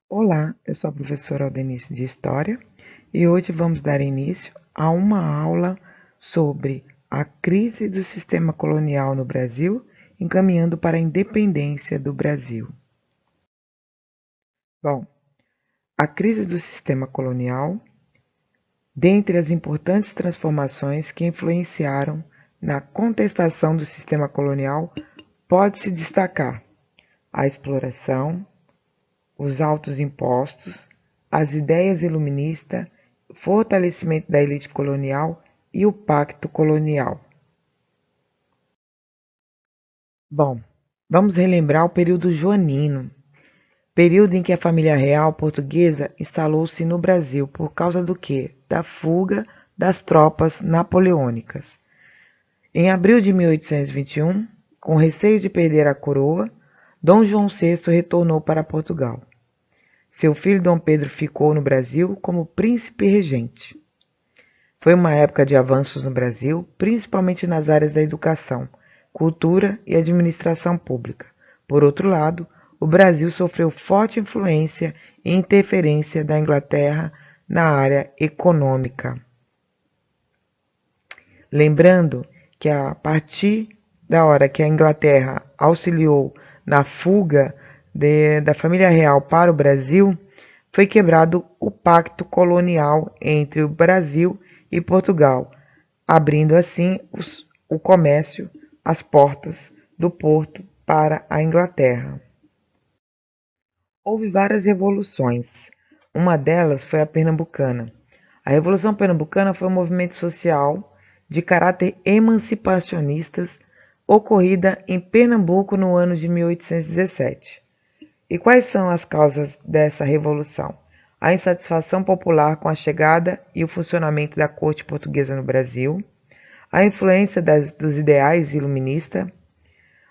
Olá, eu sou a professora Aldenice de História e hoje vamos dar início a uma aula sobre a crise do sistema colonial no Brasil, encaminhando para a independência do Brasil. Bom, a crise do sistema colonial, dentre as importantes transformações que influenciaram na contestação do sistema colonial, pode-se destacar a exploração, os altos impostos, as ideias iluministas, o fortalecimento da elite colonial e o pacto colonial. Bom, vamos relembrar o período joanino, período em que a família real portuguesa instalou-se no Brasil por causa do quê? Da fuga das tropas napoleônicas. Em abril de 1821, com receio de perder a coroa, Dom João VI retornou para Portugal. Seu filho Dom Pedro ficou no Brasil como príncipe regente. Foi uma época de avanços no Brasil, principalmente nas áreas da educação, cultura e administração pública. Por outro lado, o Brasil sofreu forte influência e interferência da Inglaterra na área econômica. Lembrando que a partir da hora que a Inglaterra auxiliou na fuga da família real para o Brasil, foi quebrado o pacto colonial entre o Brasil e Portugal, abrindo assim o comércio, as portas do porto para a Inglaterra. Houve várias revoluções. Uma delas foi a pernambucana. A Revolução Pernambucana foi um movimento social de caráter emancipacionista ocorrida em Pernambuco no ano de 1817. E quais são as causas dessa revolução? A insatisfação popular com a chegada e o funcionamento da corte portuguesa no Brasil, a influência dos ideais iluministas,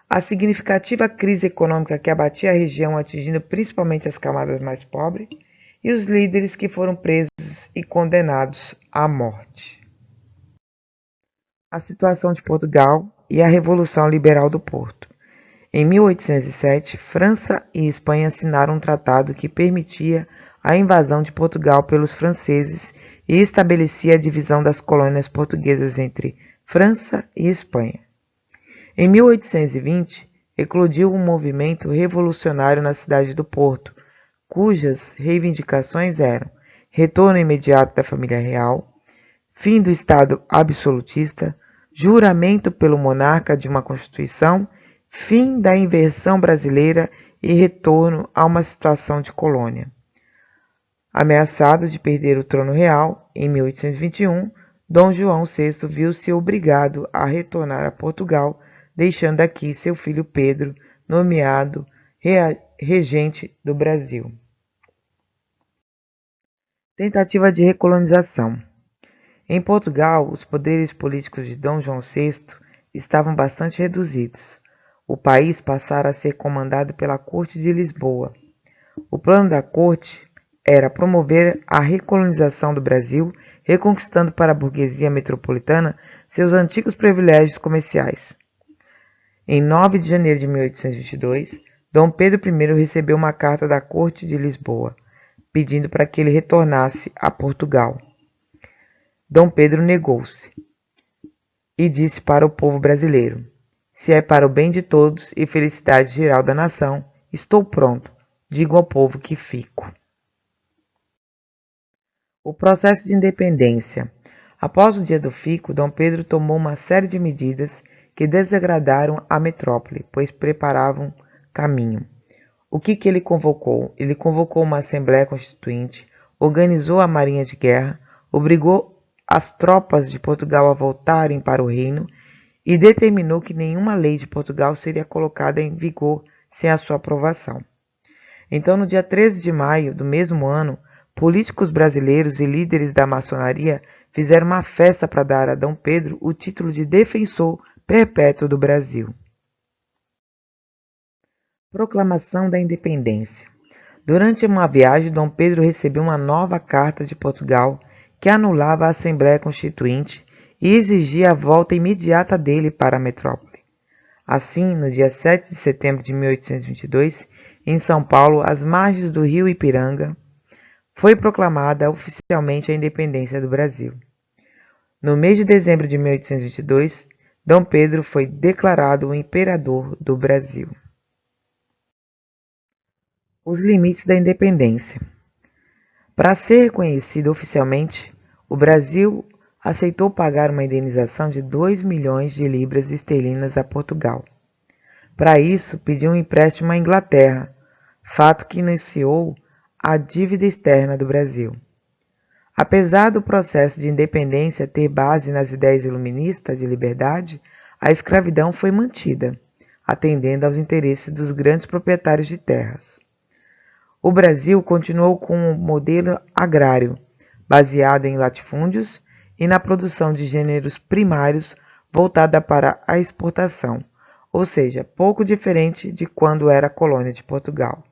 a significativa crise econômica que abatia a região, atingindo principalmente as camadas mais pobres, e os líderes que foram presos e condenados à morte. A situação de Portugal e a Revolução Liberal do Porto. Em 1807, França e Espanha assinaram um tratado que permitia a invasão de Portugal pelos franceses e estabelecia a divisão das colônias portuguesas entre França e Espanha. Em 1820, eclodiu um movimento revolucionário na cidade do Porto, cujas reivindicações eram retorno imediato da família real, fim do Estado absolutista, juramento pelo monarca de uma Constituição, fim da inversão brasileira e retorno a uma situação de colônia. Ameaçado de perder o trono real, em 1821, Dom João VI viu-se obrigado a retornar a Portugal, deixando aqui seu filho Pedro, nomeado regente do Brasil. Tentativa de recolonização. Em Portugal, os poderes políticos de Dom João VI estavam bastante reduzidos. O país passara a ser comandado pela Corte de Lisboa. O plano da Corte era promover a recolonização do Brasil, reconquistando para a burguesia metropolitana seus antigos privilégios comerciais. Em 9 de janeiro de 1822, Dom Pedro I recebeu uma carta da Corte de Lisboa, pedindo para que ele retornasse a Portugal. Dom Pedro negou-se e disse para o povo brasileiro: se é para o bem de todos e felicidade geral da nação, estou pronto, digo ao povo que fico. O processo de independência. Após o dia do fico, Dom Pedro tomou uma série de medidas que desagradaram a metrópole, pois preparavam caminho. O que ele convocou? Ele convocou uma Assembleia Constituinte, organizou a Marinha de Guerra, obrigou as tropas de Portugal a voltarem para o reino e determinou que nenhuma lei de Portugal seria colocada em vigor sem a sua aprovação. Então, no dia 13 de maio do mesmo ano, políticos brasileiros e líderes da maçonaria fizeram uma festa para dar a Dom Pedro o título de defensor perpétuo do Brasil. Proclamação da Independência. Durante uma viagem, Dom Pedro recebeu uma nova carta de Portugal que anulava a Assembleia Constituinte e exigia a volta imediata dele para a metrópole. Assim, no dia 7 de setembro de 1822, em São Paulo, às margens do rio Ipiranga, foi proclamada oficialmente a independência do Brasil. No mês de dezembro de 1822, Dom Pedro foi declarado o imperador do Brasil. Os limites da independência. Para ser reconhecido oficialmente, o Brasil aceitou pagar uma indenização de 2 milhões de libras esterlinas a Portugal. Para isso, pediu um empréstimo à Inglaterra, fato que iniciou a dívida externa do Brasil. Apesar do processo de independência ter base nas ideias iluministas de liberdade, a escravidão foi mantida, atendendo aos interesses dos grandes proprietários de terras. O Brasil continuou com um modelo agrário, baseado em latifúndios e na produção de gêneros primários voltada para a exportação, ou seja, pouco diferente de quando era colônia de Portugal.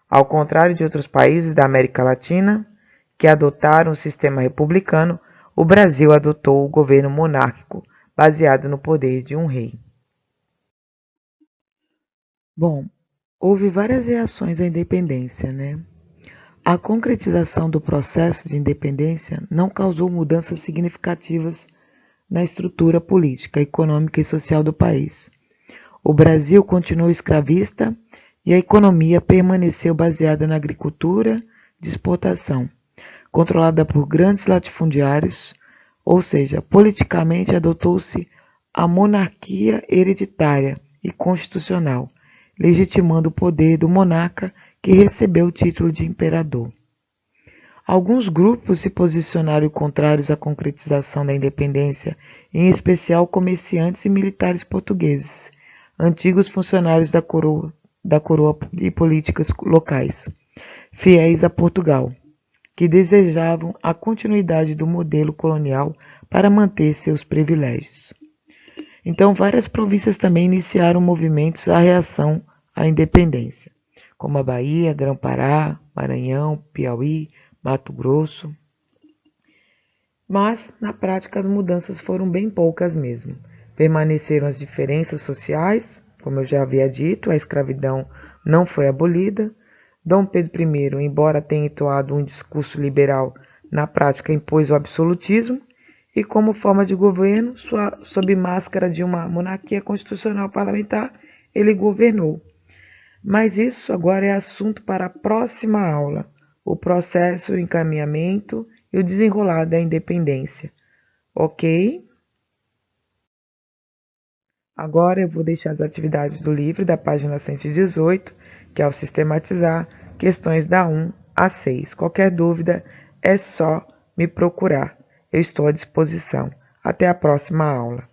Ao contrário de outros países da América Latina, que adotaram o sistema republicano, o Brasil adotou o governo monárquico, baseado no poder de um rei. Bom, houve várias reações à independência, né? A concretização do processo de independência não causou mudanças significativas na estrutura política, econômica e social do país. O Brasil continuou escravista e a economia permaneceu baseada na agricultura de exportação, controlada por grandes latifundiários, ou seja, politicamente adotou-se a monarquia hereditária e constitucional, legitimando o poder do monarca que recebeu o título de imperador. Alguns grupos se posicionaram contrários à concretização da independência, em especial comerciantes e militares portugueses, antigos funcionários da coroa e políticas locais, fiéis a Portugal, que desejavam a continuidade do modelo colonial para manter seus privilégios. Então, várias províncias também iniciaram movimentos à reação à independência, como a Bahia, Grã-Pará, Maranhão, Piauí, Mato Grosso. Mas, na prática, as mudanças foram bem poucas mesmo. Permaneceram as diferenças sociais, como eu já havia dito, a escravidão não foi abolida. Dom Pedro I, embora tenha entoado um discurso liberal, na prática impôs o absolutismo e, como forma de governo, sob máscara de uma monarquia constitucional parlamentar, ele governou. Mas isso agora é assunto para a próxima aula, o processo, o encaminhamento e o desenrolar da independência. Ok? Agora eu vou deixar as atividades do livro da página 118, que é o sistematizar, questões da 1 a 6. Qualquer dúvida é só me procurar. Eu estou à disposição. Até a próxima aula.